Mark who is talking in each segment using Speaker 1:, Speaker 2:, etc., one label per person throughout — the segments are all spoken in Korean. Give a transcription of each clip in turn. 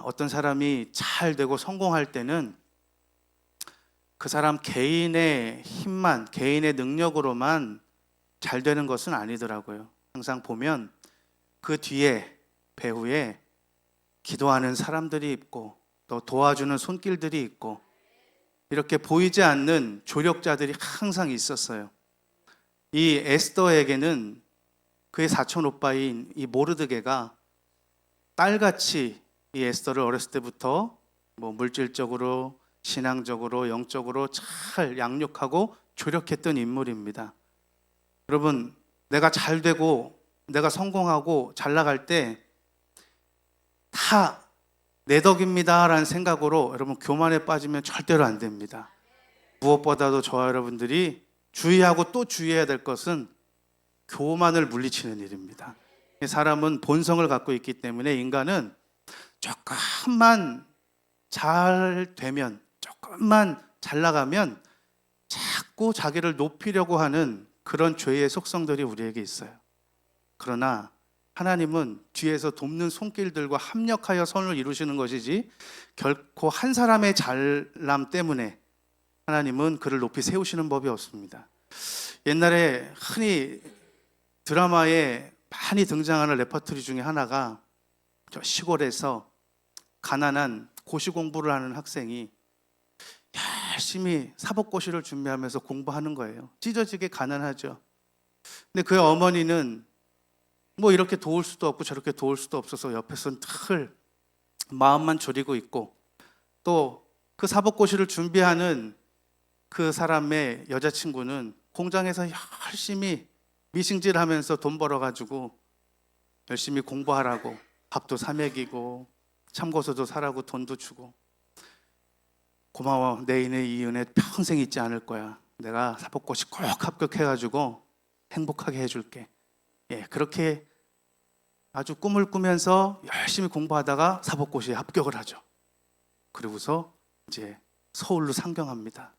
Speaker 1: 어떤 사람이 잘 되고 성공할 때는 그 사람 개인의 힘만, 개인의 능력으로만 잘 되는 것은 아니더라고요. 항상 보면 그 뒤에, 배후에 기도하는 사람들이 있고 또 도와주는 손길들이 있고 이렇게 보이지 않는 조력자들이 항상 있었어요. 이 에스더에게는 그의 사촌 오빠인 이 모르드게가 딸같이 이 에스더를 어렸을 때부터 물질적으로, 신앙적으로, 영적으로 잘 양육하고 조력했던 인물입니다. 여러분, 내가 잘 되고 내가 성공하고 잘 나갈 때 다 내 덕입니다 라는 생각으로 여러분 교만에 빠지면 절대로 안 됩니다. 무엇보다도 저와 여러분들이 주의하고 또 주의해야 될 것은 교만을 물리치는 일입니다. 사람은 본성을 갖고 있기 때문에 인간은 조금만 잘 되면, 조금만 잘 나가면 자꾸 자기를 높이려고 하는 그런 죄의 속성들이 우리에게 있어요. 그러나 하나님은 뒤에서 돕는 손길들과 합력하여 선을 이루시는 것이지 결코 한 사람의 잘남 때문에 하나님은 그를 높이 세우시는 법이 없습니다. 옛날에 흔히 드라마에 많이 등장하는 레퍼토리 중에 하나가 저 시골에서 가난한 고시 공부를 하는 학생이 열심히 사법고시를 준비하면서 공부하는 거예요. 찢어지게 가난하죠. 근데 그의 어머니는 이렇게 도울 수도 없고 저렇게 도울 수도 없어서 옆에서 늘 마음만 졸이고 있고, 또 그 사법고시를 준비하는 그 사람의 여자친구는 공장에서 열심히 미싱질하면서 돈 벌어가지고 열심히 공부하라고 밥도 사 먹이고 참고서도 사라고 돈도 주고, 고마워, 내 인의 이 은혜 평생 잊지 않을 거야, 내가 사법고시 꼭 합격해가지고 행복하게 해줄게. 그렇게 아주 꿈을 꾸면서 열심히 공부하다가 사법고시에 합격을 하죠. 그리고서 이제 서울로 상경합니다.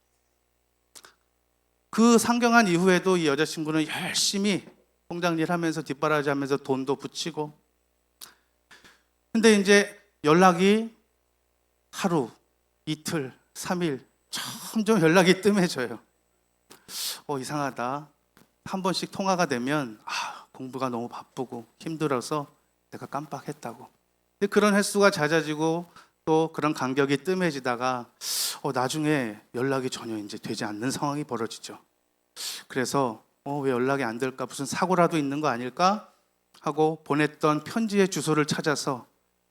Speaker 1: 그 상경한 이후에도 이 여자친구는 열심히 공장 일하면서 뒷바라지하면서 돈도 붙이고, 근데 이제 연락이 하루, 이틀, 3일 점점 연락이 뜸해져요. 이상하다. 한 번씩 통화가 되면 공부가 너무 바쁘고 힘들어서 내가 깜빡했다고. 근데 그런 횟수가 잦아지고 또 그런 간격이 뜸해지다가 나중에 연락이 전혀 이제 되지 않는 상황이 벌어지죠. 그래서 왜 연락이 안 될까, 무슨 사고라도 있는 거 아닐까 하고 보냈던 편지의 주소를 찾아서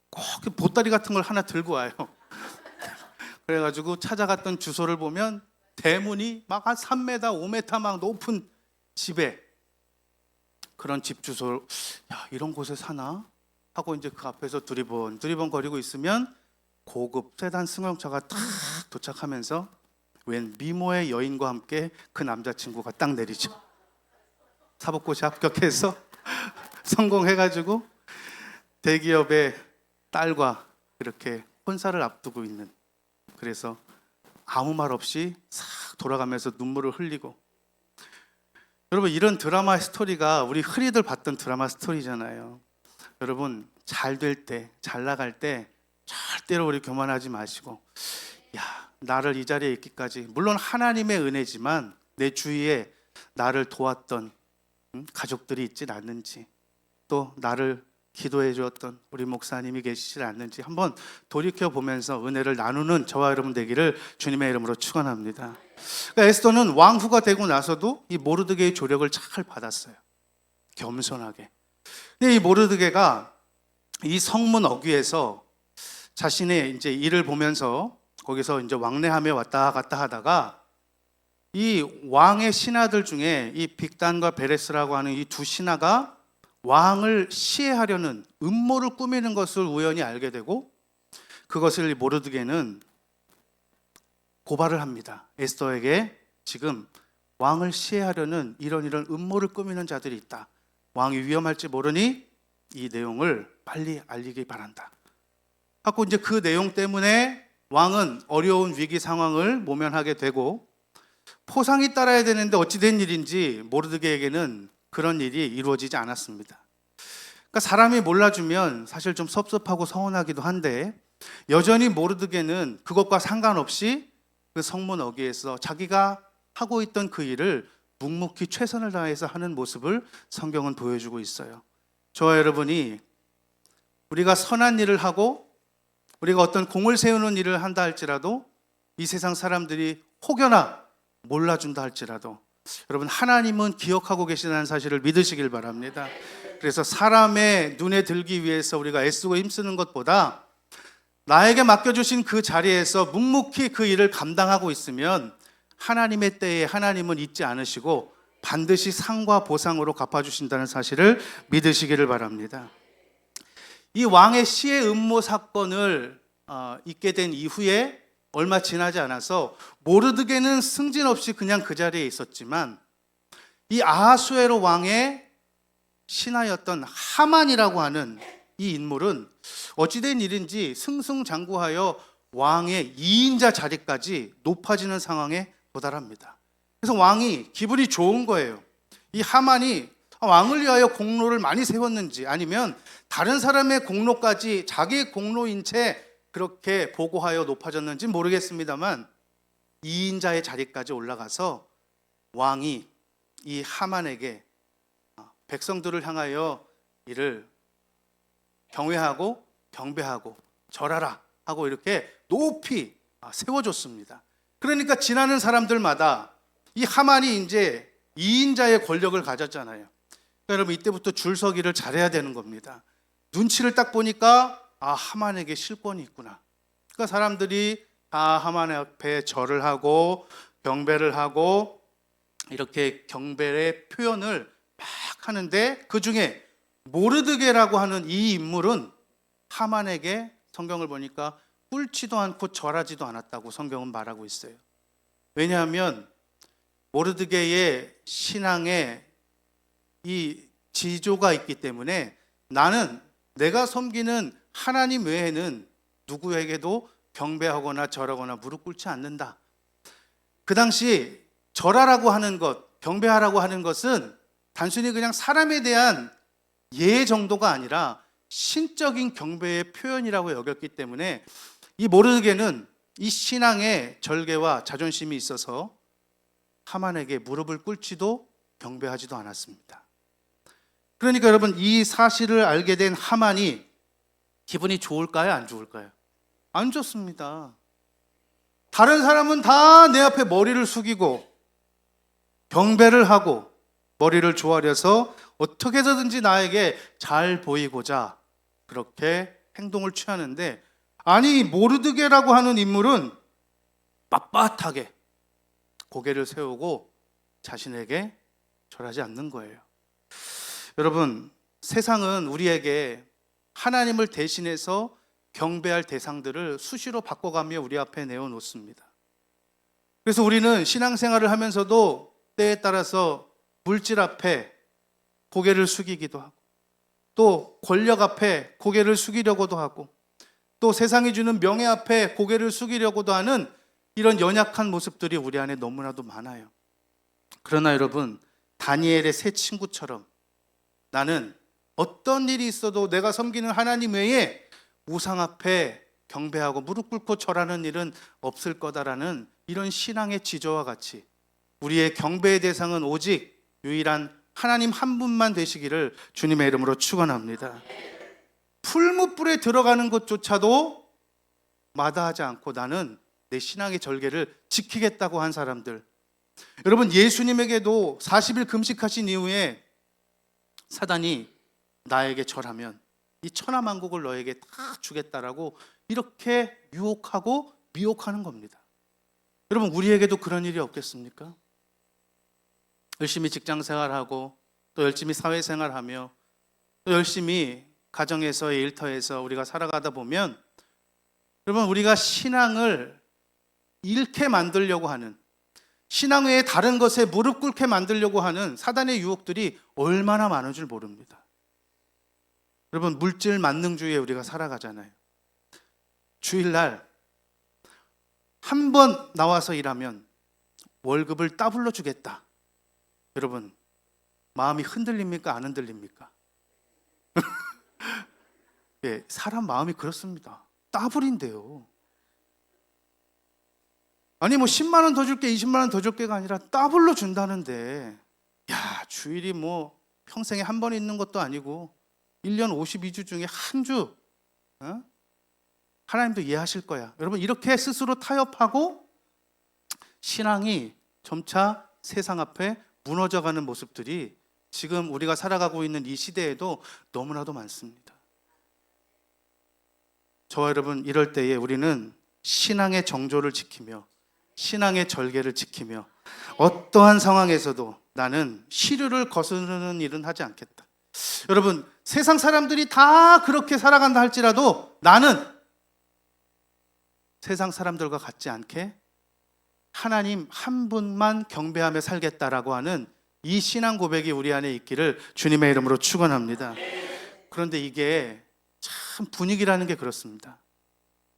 Speaker 1: 꼭 보따리 같은 걸 하나 들고 와요. 그래가지고 찾아갔던 주소를 보면 대문이 막 한 3m, 5m 막 높은 집에, 그런 집 주소를 이런 곳에 사나 하고 이제 그 앞에서 두리번 거리고 있으면 고급 세단 승용차가 탁 도착하면서 웬 미모의 여인과 함께 그 남자친구가 딱 내리죠. 사법고시 합격해서 성공해가지고 대기업의 딸과 이렇게 혼사를 앞두고 있는, 그래서 아무 말 없이 싹 돌아가면서 눈물을 흘리고. 여러분, 이런 드라마 스토리가 우리 흔히들 봤던 드라마 스토리잖아요. 여러분, 잘 될 때, 잘 나갈 때 절대로 우리 교만하지 마시고, 나를 이 자리에 있기까지, 물론 하나님의 은혜지만 내 주위에 나를 도왔던 가족들이 있진 않는지, 또 나를 기도해 주었던 우리 목사님이 계시지 않는지 한번 돌이켜보면서 은혜를 나누는 저와 여러분 되기를 주님의 이름으로 축원합니다. 그러니까 에스더는 왕후가 되고 나서도 이 모르드게의 조력을 잘 받았어요. 겸손하게. 근데 이 모르드게가 이 성문 어귀에서 자신의 이제 일을 보면서 거기서 이제 왕래하며 왔다 갔다 하다가 이 왕의 신하들 중에 이 빅단과 베레스라고 하는 이 두 신하가 왕을 시해하려는 음모를 꾸미는 것을 우연히 알게 되고, 그것을 모르드게는 고발을 합니다. 에스더에게 지금 왕을 시해하려는 이런 음모를 꾸미는 자들이 있다. 왕이 위험할지 모르니 이 내용을 빨리 알리기 바란다 하고, 이제 그 내용 때문에 왕은 어려운 위기 상황을 모면하게 되고, 포상이 따라야 되는데 어찌 된 일인지 모르드게에게는 그런 일이 이루어지지 않았습니다. 그러니까 사람이 몰라주면 사실 좀 섭섭하고 서운하기도 한데, 여전히 모르드게는 그것과 상관없이 그 성문 어귀에서 자기가 하고 있던 그 일을 묵묵히 최선을 다해서 하는 모습을 성경은 보여주고 있어요. 저와 여러분이 우리가 선한 일을 하고 우리가 어떤 공을 세우는 일을 한다 할지라도 이 세상 사람들이 혹여나 몰라준다 할지라도 여러분, 하나님은 기억하고 계시다는 사실을 믿으시길 바랍니다. 그래서 사람의 눈에 들기 위해서 우리가 애쓰고 힘쓰는 것보다 나에게 맡겨주신 그 자리에서 묵묵히 그 일을 감당하고 있으면 하나님의 때에 하나님은 잊지 않으시고 반드시 상과 보상으로 갚아주신다는 사실을 믿으시기를 바랍니다. 이 왕의 시의 음모 사건을 있게 된 이후에 얼마 지나지 않아서 모르드게는 승진 없이 그냥 그 자리에 있었지만 이 아하수에로 왕의 신하였던 하만이라고 하는 이 인물은 어찌된 일인지 승승장구하여 왕의 2인자 자리까지 높아지는 상황에 도달합니다. 그래서 왕이 기분이 좋은 거예요. 이 하만이 왕을 위하여 공로를 많이 세웠는지 아니면 다른 사람의 공로까지 자기의 공로인 채 그렇게 보고하여 높아졌는지 모르겠습니다만 2인자의 자리까지 올라가서 왕이 이 하만에게 백성들을 향하여 이를 경외하고 경배하고 절하라 하고 이렇게 높이 세워줬습니다. 그러니까 지나는 사람들마다 이 하만이 이제 2인자의 권력을 가졌잖아요. 그러니까 여러분, 이때부터 줄서기를 잘해야 되는 겁니다. 눈치를 딱 보니까 하만에게 실권이 있구나. 그러니까 사람들이 다 하만 앞에 절을 하고 경배를 하고 이렇게 경배의 표현을 막 하는데 그 중에 모르드게라고 하는 이 인물은 하만에게 성경을 보니까 꿇지도 않고 절하지도 않았다고 성경은 말하고 있어요. 왜냐하면 모르드게의 신앙에 이 지조가 있기 때문에 나는 내가 섬기는 하나님 외에는 누구에게도 경배하거나 절하거나 무릎 꿇지 않는다. 그 당시 절하라고 하는 것, 경배하라고 하는 것은 단순히 그냥 사람에 대한 예 정도가 아니라 신적인 경배의 표현이라고 여겼기 때문에 이 모르드게는 이 신앙에 절개와 자존심이 있어서 하만에게 무릎을 꿇지도 경배하지도 않았습니다. 그러니까 여러분, 이 사실을 알게 된 하만이 기분이 좋을까요? 안 좋을까요? 안 좋습니다. 다른 사람은 다 내 앞에 머리를 숙이고 경배를 하고 머리를 조아려서 어떻게 해서든지 나에게 잘 보이고자 그렇게 행동을 취하는데, 아니 모르드게라고 하는 인물은 빳빳하게 고개를 세우고 자신에게 절하지 않는 거예요. 여러분, 세상은 우리에게 하나님을 대신해서 경배할 대상들을 수시로 바꿔가며 우리 앞에 내어놓습니다. 그래서 우리는 신앙생활을 하면서도 때에 따라서 물질 앞에 고개를 숙이기도 하고, 또 권력 앞에 고개를 숙이려고도 하고, 또 세상이 주는 명예 앞에 고개를 숙이려고도 하는 이런 연약한 모습들이 우리 안에 너무나도 많아요. 그러나 여러분, 다니엘의 세 친구처럼 나는 어떤 일이 있어도 내가 섬기는 하나님 외에 우상 앞에 경배하고 무릎 꿇고 절하는 일은 없을 거다라는 이런 신앙의 지조와 같이 우리의 경배의 대상은 오직 유일한 하나님 한 분만 되시기를 주님의 이름으로 축원합니다. 풀무불에 들어가는 것조차도 마다하지 않고 나는 내 신앙의 절개를 지키겠다고 한 사람들, 여러분, 예수님에게도 40일 금식하신 이후에 사단이 나에게 절하면 이 천하만국을 너에게 다 주겠다라고 이렇게 유혹하고 미혹하는 겁니다. 여러분, 우리에게도 그런 일이 없겠습니까? 열심히 직장생활하고 또 열심히 사회생활하며 또 열심히 가정에서의 일터에서 우리가 살아가다 보면 여러분, 우리가 신앙을 잃게 만들려고 하는, 신앙 외에 다른 것에 무릎 꿇게 만들려고 하는 사단의 유혹들이 얼마나 많은 줄 모릅니다. 여러분, 물질 만능주의에 우리가 살아가잖아요. 주일날 한 번 나와서 일하면 월급을 따블로 주겠다. 여러분, 마음이 흔들립니까? 안 흔들립니까? 예, 사람 마음이 그렇습니다. 더블인데요. 아니 뭐 10만 원 더 줄게, 20만 원 더 줄게가 아니라 더블로 준다는데, 야, 주일이 뭐 평생에 한 번 있는 것도 아니고 1년 52주 중에 한 주, 하나님도 이해하실 거야. 여러분, 이렇게 스스로 타협하고 신앙이 점차 세상 앞에 무너져가는 모습들이 지금 우리가 살아가고 있는 이 시대에도 너무나도 많습니다. 저와 여러분, 이럴 때에 우리는 신앙의 정조를 지키며 신앙의 절개를 지키며 어떠한 상황에서도 나는 시류를 거스르는 일은 하지 않겠다. 여러분, 세상 사람들이 다 그렇게 살아간다 할지라도 나는 세상 사람들과 같지 않게 하나님 한 분만 경배하며 살겠다라고 하는 이 신앙 고백이 우리 안에 있기를 주님의 이름으로 축원합니다. 그런데 이게 참 분위기라는 게 그렇습니다.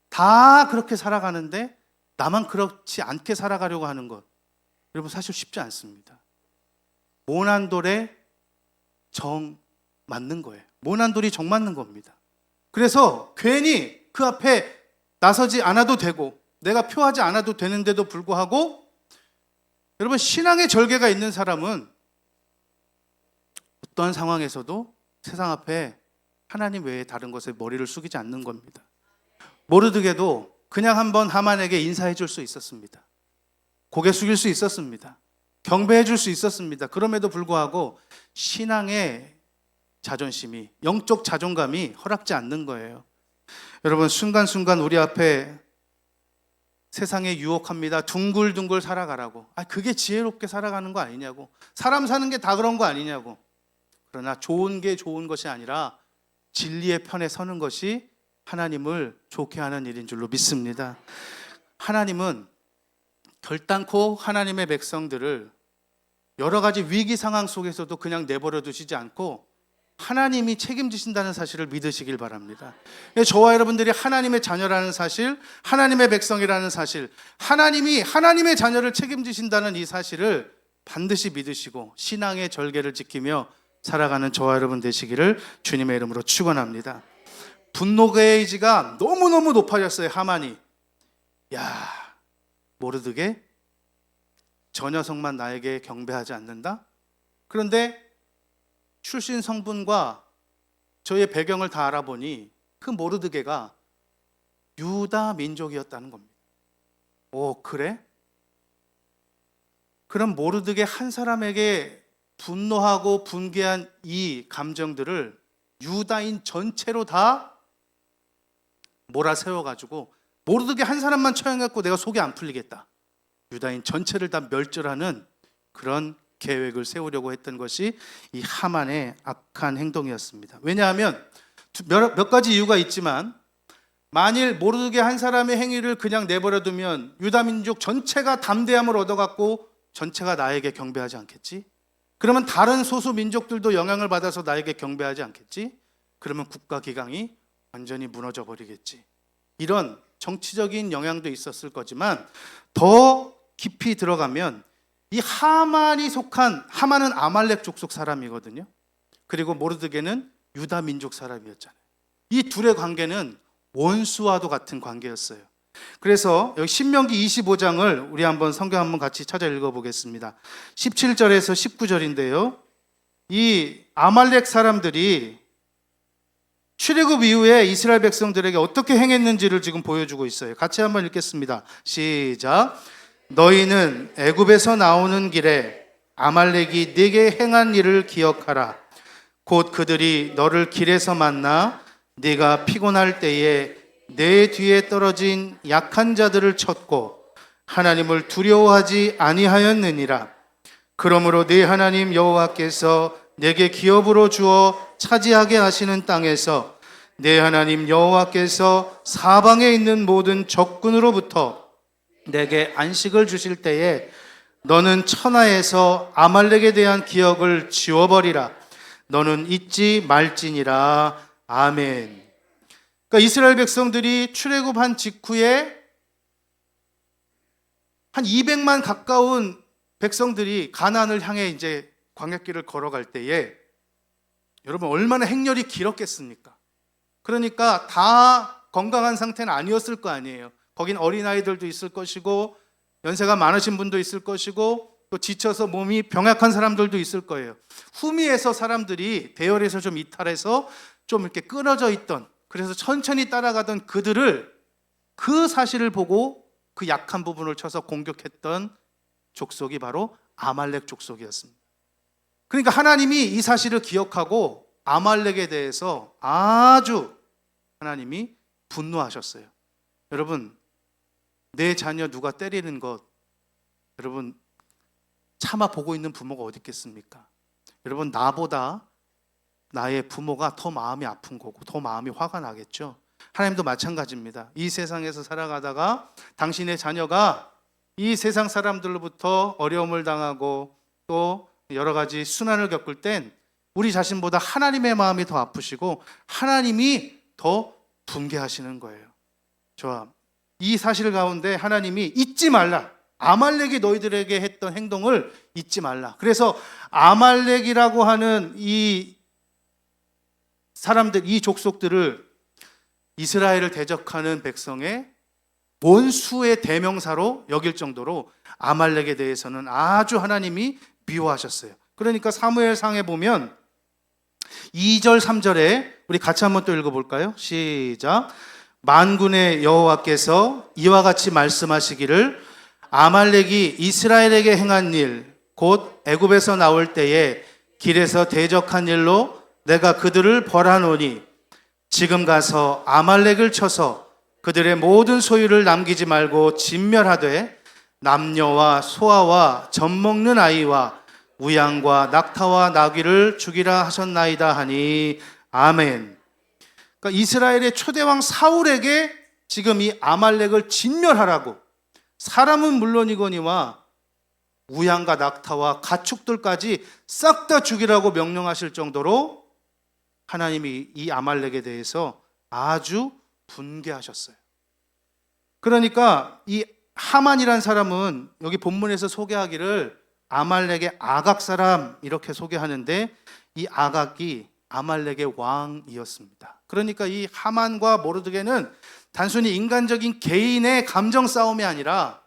Speaker 1: 다 그렇게 살아가는데 나만 그렇지 않게 살아가려고 하는 것, 여러분 사실 쉽지 않습니다. 모난돌에 정 맞는 거예요. 모난돌이 정 맞는 겁니다. 그래서 괜히 그 앞에 나서지 않아도 되고 내가 표하지 않아도 되는데도 불구하고, 여러분 신앙의 절개가 있는 사람은 어떠한 상황에서도 세상 앞에 하나님 외에 다른 것에 머리를 숙이지 않는 겁니다. 모르드게도 그냥 한번 하만에게 인사해 줄 수 있었습니다. 고개 숙일 수 있었습니다. 경배해 줄 수 있었습니다. 그럼에도 불구하고 신앙의 자존심이, 영적 자존감이 허락지 않는 거예요. 여러분, 순간순간 우리 앞에 세상에 유혹합니다. 둥글둥글 살아가라고. 그게 지혜롭게 살아가는 거 아니냐고. 사람 사는 게 다 그런 거 아니냐고. 그러나 좋은 게 좋은 것이 아니라 진리의 편에 서는 것이 하나님을 좋게 하는 일인 줄로 믿습니다. 하나님은 결단코 하나님의 백성들을 여러 가지 위기 상황 속에서도 그냥 내버려 두시지 않고 하나님이 책임지신다는 사실을 믿으시길 바랍니다. 저와 여러분들이 하나님의 자녀라는 사실, 하나님의 백성이라는 사실, 하나님이 하나님의 자녀를 책임지신다는 이 사실을 반드시 믿으시고 신앙의 절개를 지키며 살아가는 저와 여러분 되시기를 주님의 이름으로 축원합니다. 분노 게이지가 너무너무 높아졌어요. 하만이, 야, 모르드게 저 녀석만 나에게 경배하지 않는다? 그런데 출신 성분과 저의 배경을 다 알아보니 그 모르드게가 유다 민족이었다는 겁니다. 오, 그래? 그럼 모르드게 한 사람에게 분노하고 분개한 이 감정들을 유다인 전체로 다 몰아세워가지고 모르드게 한 사람만 처형했고 내가 속이 안 풀리겠다, 유다인 전체를 다 멸절하는 그런 계획을 세우려고 했던 것이 이 하만의 악한 행동이었습니다. 왜냐하면 몇 가지 이유가 있지만, 만일 모르드게 한 사람의 행위를 그냥 내버려두면 유다 민족 전체가 담대함을 얻어갖고 전체가 나에게 경배하지 않겠지? 그러면 다른 소수 민족들도 영향을 받아서 나에게 경배하지 않겠지? 그러면 국가 기강이 완전히 무너져 버리겠지. 이런 정치적인 영향도 있었을 거지만 더 깊이 들어가면 이 하만이 속한, 하만은 아말렉 족속 사람이거든요. 그리고 모르드게는 유다 민족 사람이었잖아요. 이 둘의 관계는 원수와도 같은 관계였어요. 그래서 여기 신명기 25장을 우리 한번 성경 한번 같이 찾아 읽어보겠습니다. 17절에서 19절인데요. 이 아말렉 사람들이 출애굽 이후에 이스라엘 백성들에게 어떻게 행했는지를 지금 보여주고 있어요. 같이 한번 읽겠습니다. 시작. 너희는 애굽에서 나오는 길에 아말렉이 네게 행한 일을 기억하라. 곧 그들이 너를 길에서 만나 네가 피곤할 때에 내 뒤에 떨어진 약한 자들을 쳤고 하나님을 두려워하지 아니하였느니라. 그러므로 네 하나님 여호와께서 내게 기업으로 주어 차지하게 하시는 땅에서 내 하나님 여호와께서 사방에 있는 모든 적군으로부터 내게 안식을 주실 때에 너는 천하에서 아말렉에 대한 기억을 지워버리라. 너는 잊지 말지니라. 아멘. 그러니까 이스라엘 백성들이 출애굽한 직후에 한 200만 가까운 백성들이 가나안을 향해 이제 광야길을 걸어갈 때에 여러분 얼마나 행렬이 길었겠습니까? 그러니까 다 건강한 상태는 아니었을 거 아니에요. 거긴 어린아이들도 있을 것이고 연세가 많으신 분도 있을 것이고 또 지쳐서 몸이 병약한 사람들도 있을 거예요. 후미에서 사람들이 대열에서 좀 이탈해서 좀 이렇게 끊어져 있던, 그래서 천천히 따라가던 그들을, 그 사실을 보고 그 약한 부분을 쳐서 공격했던 족속이 바로 아말렉 족속이었습니다. 그러니까 하나님이 이 사실을 기억하고 아말렉에 대해서 아주 하나님이 분노하셨어요. 여러분, 내 자녀 누가 때리는 것, 여러분 차마 보고 있는 부모가 어디 있겠습니까? 여러분, 나보다 나의 부모가 더 마음이 아픈 거고 더 마음이 화가 나겠죠. 하나님도 마찬가지입니다. 이 세상에서 살아가다가 당신의 자녀가 이 세상 사람들로부터 어려움을 당하고 또 여러 가지 순환을 겪을 땐 우리 자신보다 하나님의 마음이 더 아프시고 하나님이 더 분개하시는 거예요. 좋아. 이 사실 가운데 하나님이 잊지 말라. 아말렉이 너희들에게 했던 행동을 잊지 말라. 그래서 아말렉이라고 하는 이 사람들, 이 족속들을 이스라엘을 대적하는 백성의 원수의 대명사로 여길 정도로 아말렉에 대해서는 아주 하나님이 미워하셨어요. 그러니까 사무엘상에 보면 2절 3절에 우리 같이 한번 또 읽어볼까요? 시작. 만군의 여호와께서 이와 같이 말씀하시기를 아말렉이 이스라엘에게 행한 일, 곧 애굽에서 나올 때에 길에서 대적한 일로 내가 그들을 벌하노니 지금 가서 아말렉을 쳐서 그들의 모든 소유를 남기지 말고 진멸하되 남녀와 소아와 젖먹는 아이와 우양과 낙타와 나귀를 죽이라 하셨나이다 하니 아멘. 그러니까 이스라엘의 초대왕 사울에게 지금 이 아말렉을 진멸하라고, 사람은 물론이거니와 우양과 낙타와 가축들까지 싹 다 죽이라고 명령하실 정도로 하나님이 이 아말렉에 대해서 아주 분개하셨어요. 그러니까 이 하만이란 사람은 여기 본문에서 소개하기를 아말렉의 아각 사람 이렇게 소개하는데, 이 아각이 아말렉의 왕이었습니다. 그러니까 이 하만과 모르드게는 단순히 인간적인 개인의 감정 싸움이 아니라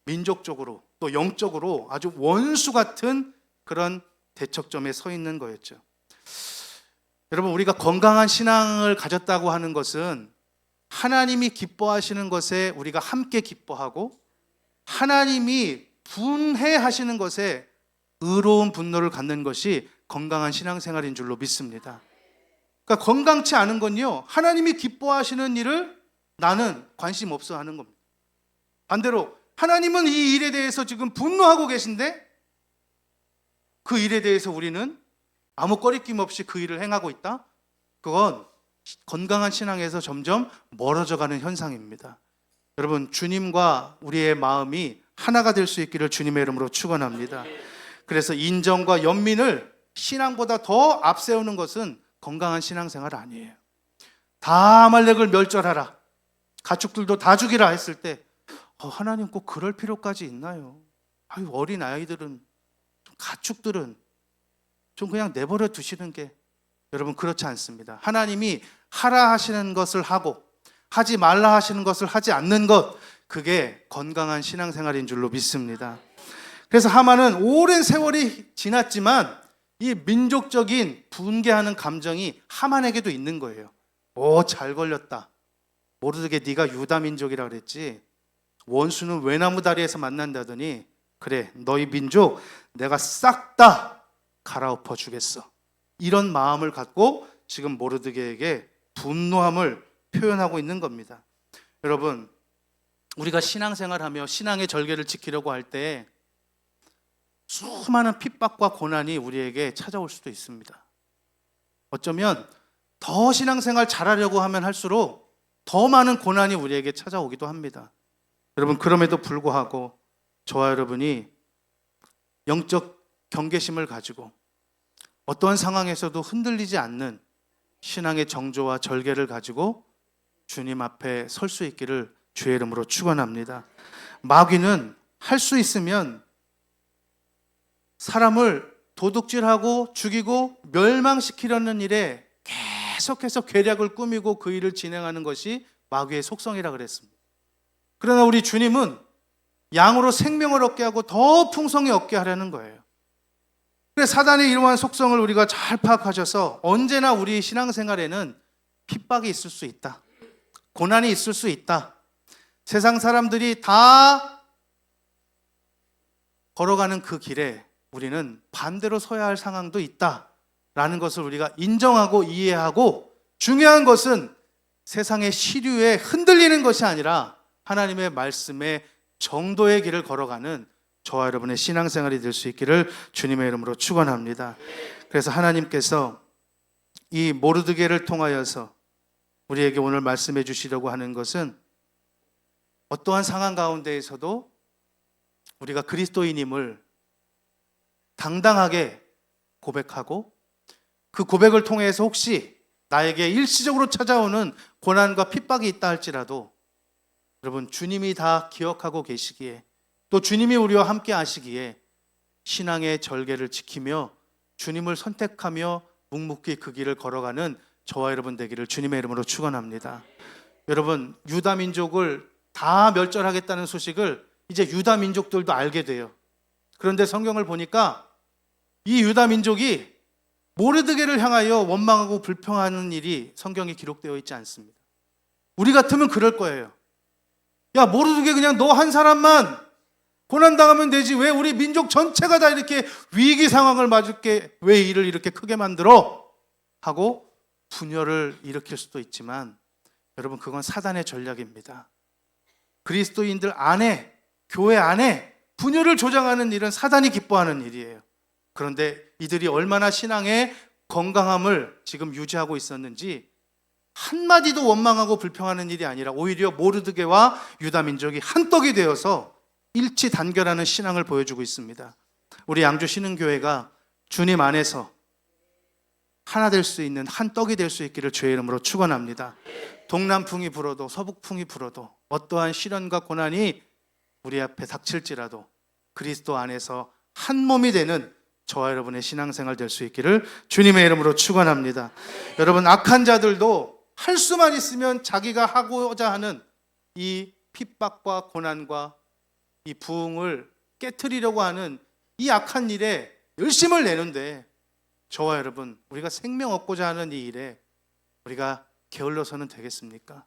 Speaker 1: 민족적으로 또 영적으로 아주 원수 같은 그런 대척점에 서 있는 거였죠. 여러분, 우리가 건강한 신앙을 가졌다고 하는 것은 하나님이 기뻐하시는 것에 우리가 함께 기뻐하고 하나님이 분해하시는 것에 의로운 분노를 갖는 것이 건강한 신앙생활인 줄로 믿습니다. 그러니까 건강치 않은 건요, 하나님이 기뻐하시는 일을 나는 관심 없어 하는 겁니다. 반대로 하나님은 이 일에 대해서 지금 분노하고 계신데 그 일에 대해서 우리는 아무 꺼리낌 없이 그 일을 행하고 있다? 그건 건강한 신앙에서 점점 멀어져가는 현상입니다. 여러분, 주님과 우리의 마음이 하나가 될 수 있기를 주님의 이름으로 축원합니다. 그래서 인정과 연민을 신앙보다 더 앞세우는 것은 건강한 신앙생활 아니에요. 다 아말렉을 멸절하라, 가축들도 다 죽이라 했을 때 하나님 꼭 그럴 필요까지 있나요? 아유, 어린 아이들은, 가축들은 좀 그냥 내버려 두시는 게, 여러분 그렇지 않습니다. 하나님이 하라 하시는 것을 하고 하지 말라 하시는 것을 하지 않는 것, 그게 건강한 신앙생활인 줄로 믿습니다. 그래서 하만은 오랜 세월이 지났지만 이 민족적인 분개하는 감정이 하만에게도 있는 거예요. 잘 걸렸다. 모르드게 네가 유다 민족이라 그랬지. 원수는 외나무 다리에서 만난다더니 그래, 너희 민족 내가 싹 다 갈아엎어 주겠어. 이런 마음을 갖고 지금 모르드게에게 분노함을 표현하고 있는 겁니다. 여러분, 우리가 신앙생활하며 신앙의 절개를 지키려고 할 때 수많은 핍박과 고난이 우리에게 찾아올 수도 있습니다. 어쩌면 더 신앙생활 잘하려고 하면 할수록 더 많은 고난이 우리에게 찾아오기도 합니다. 여러분, 그럼에도 불구하고 저와 여러분이 영적 경계심을 가지고 어떠한 상황에서도 흔들리지 않는 신앙의 정조와 절개를 가지고 주님 앞에 설 수 있기를 주의 이름으로 축원합니다. 마귀는 할 수 있으면 사람을 도둑질하고 죽이고 멸망시키려는 일에 계속해서 계략을 꾸미고 그 일을 진행하는 것이 마귀의 속성이라 그랬습니다. 그러나 우리 주님은 양으로 생명을 얻게 하고 더 풍성히 얻게 하려는 거예요. 그래서 사단의 이러한 속성을 우리가 잘 파악하셔서 언제나 우리 신앙생활에는 핍박이 있을 수 있다. 고난이 있을 수 있다. 세상 사람들이 다 걸어가는 그 길에 우리는 반대로 서야 할 상황도 있다라는 것을 우리가 인정하고 이해하고, 중요한 것은 세상의 시류에 흔들리는 것이 아니라 하나님의 말씀의 정도의 길을 걸어가는 저와 여러분의 신앙생활이 될 수 있기를 주님의 이름으로 축원합니다. 그래서 하나님께서 이 모르드게를 통하여서 우리에게 오늘 말씀해 주시려고 하는 것은, 어떠한 상황 가운데에서도 우리가 그리스도인임을 당당하게 고백하고, 그 고백을 통해서 혹시 나에게 일시적으로 찾아오는 고난과 핍박이 있다 할지라도 여러분, 주님이 다 기억하고 계시기에, 또 주님이 우리와 함께 하시기에 신앙의 절개를 지키며 주님을 선택하며 묵묵히 그 길을 걸어가는 저와 여러분 되기를 주님의 이름으로 축원합니다. 여러분, 유다 민족을 다 멸절하겠다는 소식을 이제 유다 민족들도 알게 돼요. 그런데 성경을 보니까 이 유다 민족이 모르드게를 향하여 원망하고 불평하는 일이 성경에 기록되어 있지 않습니다. 우리 같으면 그럴 거예요. 야, 모르드게 그냥 너 한 사람만 고난당하면 되지, 왜 우리 민족 전체가 다 이렇게 위기 상황을 맞을게, 왜 일을 이렇게 크게 만들어? 하고 분열을 일으킬 수도 있지만, 여러분, 그건 사단의 전략입니다. 그리스도인들 안에, 교회 안에 분열을 조장하는 일은 사단이 기뻐하는 일이에요. 그런데 이들이 얼마나 신앙의 건강함을 지금 유지하고 있었는지, 한마디도 원망하고 불평하는 일이 아니라 오히려 모르드게와 유다 민족이 한떡이 되어서 일치 단결하는 신앙을 보여주고 있습니다. 우리 양주 신흥교회가 주님 안에서 하나 될 수 있는 한 떡이 될 수 있기를 주의 이름으로 축원합니다. 동남풍이 불어도 서북풍이 불어도 어떠한 시련과 고난이 우리 앞에 닥칠지라도 그리스도 안에서 한 몸이 되는 저와 여러분의 신앙생활 될 수 있기를 주님의 이름으로 축원합니다. 여러분, 악한 자들도 할 수만 있으면 자기가 하고자 하는 이 핍박과 고난과 이 부흥을 깨트리려고 하는 이 악한 일에 열심을 내는데, 저와 여러분, 우리가 생명 얻고자 하는 이 일에 우리가 게을러서는 되겠습니까?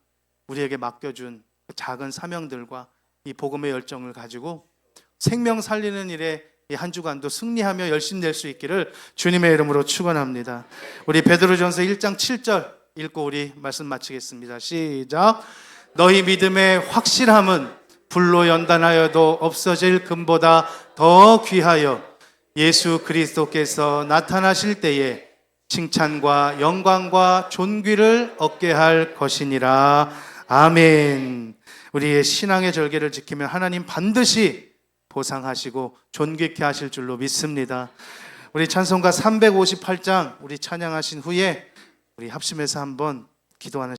Speaker 1: 우리에게 맡겨준 그 작은 사명들과 이 복음의 열정을 가지고 생명 살리는 일에 이 한 주간도 승리하며 열심 낼 수 있기를 주님의 이름으로 축원합니다. 우리 베드로전서 1장 7절 읽고 우리 말씀 마치겠습니다. 시작. 너희 믿음의 확실함은 불로 연단하여도 없어질 금보다 더 귀하여 예수 그리스도께서 나타나실 때에 칭찬과 영광과 존귀를 얻게 할 것이니라. 아멘. 우리의 신앙의 절개를 지키면 하나님 반드시 보상하시고 존귀케 하실 줄로 믿습니다. 우리 찬송가 358장 우리 찬양하신 후에 우리 합심해서 한번 기도하는